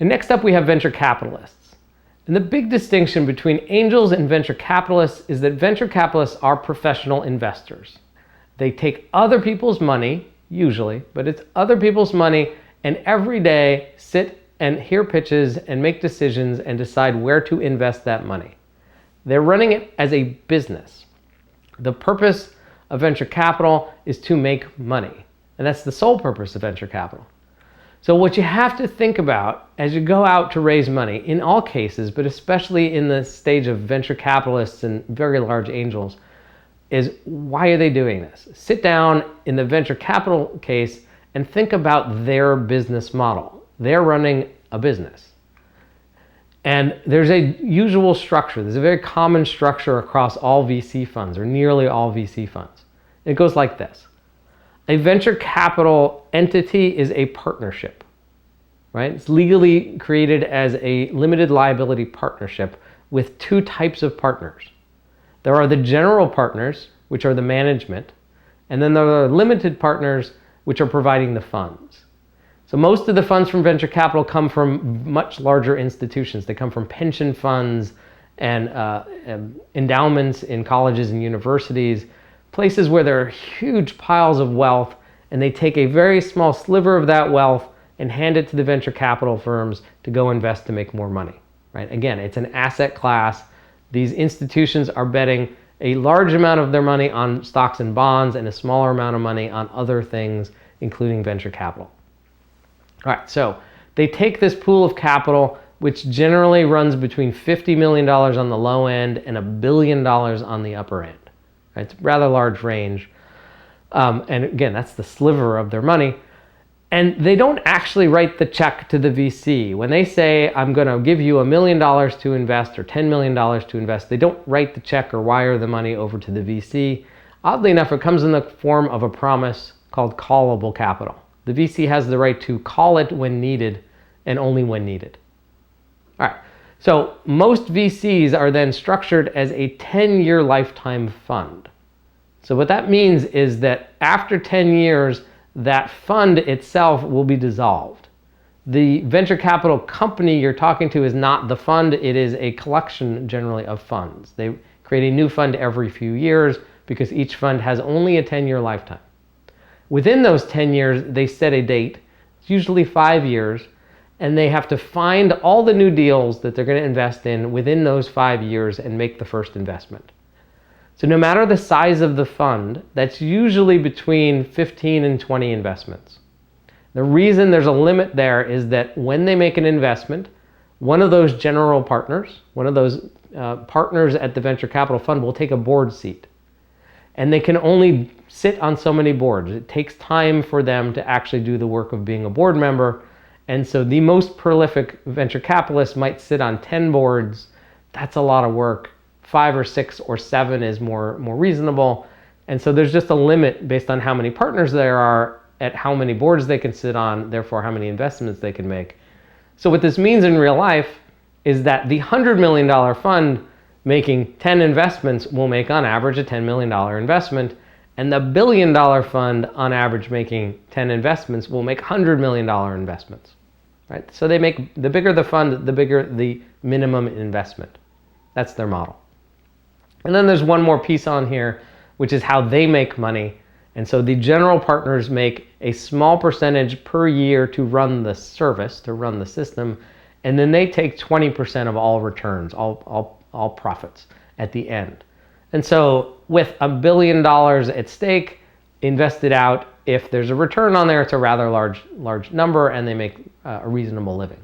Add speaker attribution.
Speaker 1: And next up, we have venture capitalists. And the big distinction between angels and venture capitalists is that venture capitalists are professional investors. They take other people's money, usually, but it's other people's money, and every day sit and hear pitches and make decisions and decide where to invest that money. They're running it as a business. The purpose of venture capital is to make money, and that's the sole purpose of venture capital. So what you have to think about as you go out to raise money, in all cases, but especially in the stage of venture capitalists and very large angels, is why are they doing this? Sit down in the venture capital case and think about their business model. They're running a business. And there's a usual structure. There's a very common structure across all VC funds, or nearly all VC funds. It goes like this. A venture capital entity is a partnership, right? It's legally created as a limited liability partnership with two types of partners. There are the general partners, which are the management, and then there are limited partners, which are providing the funds. So most of the funds from venture capital come from much larger institutions. They come from pension funds and endowments in colleges and universities, places where there are huge piles of wealth, and they take a very small sliver of that wealth and hand it to the venture capital firms to go invest to make more money, right? Again, it's an asset class. These institutions are betting a large amount of their money on stocks and bonds and a smaller amount of money on other things, including venture capital. All right, so they take this pool of capital, which generally runs between $50 million on the low end and $1 billion on the upper end. Right? It's a rather large range. And again, that's the sliver of their money. And they don't actually write the check to the VC. When they say, I'm going to give you $1 million to invest or $10 million to invest, they don't write the check or wire the money over to the VC. Oddly enough, it comes in the form of a promise called callable capital. The VC has the right to call it when needed and only when needed. All right. So most VCs are then structured as a 10-year lifetime fund. So what that means is that after 10 years, that fund itself will be dissolved. The venture capital company you're talking to is not the fund. It is a collection generally of funds. They create a new fund every few years because each fund has only a 10-year lifetime. Within those 10 years, they set a date. It's usually 5 years. And they have to find all the new deals that they're going to invest in within those 5 years and make the first investment. So no matter the size of the fund, that's usually between 15 and 20 investments. The reason there's a limit there is that when they make an investment, one of those general partners, one of those partners at the venture capital fund will take a board seat. And they can only sit on so many boards. It takes time for them to actually do the work of being a board member. And so the most prolific venture capitalists might sit on 10 boards. That's a lot of work. 5 or 6 or 7 is more reasonable. And so there's just a limit based on how many partners there are at how many boards they can sit on, therefore how many investments they can make. So what this means in real life is that the $100 million fund making 10 investments will make on average a $10 million investment. And the $1 billion fund on average making 10 investments will make $100 million investments. Right? So they make, the bigger the fund, the bigger the minimum investment. That's their model. And then there's one more piece on here, which is how they make money. And so the general partners make a small percentage per year to run the service, to run the system. And then they take 20% of all returns, all profits at the end. And so with $1 billion at stake, invested out, if there's a return on there, it's a rather large number, and they make a reasonable living.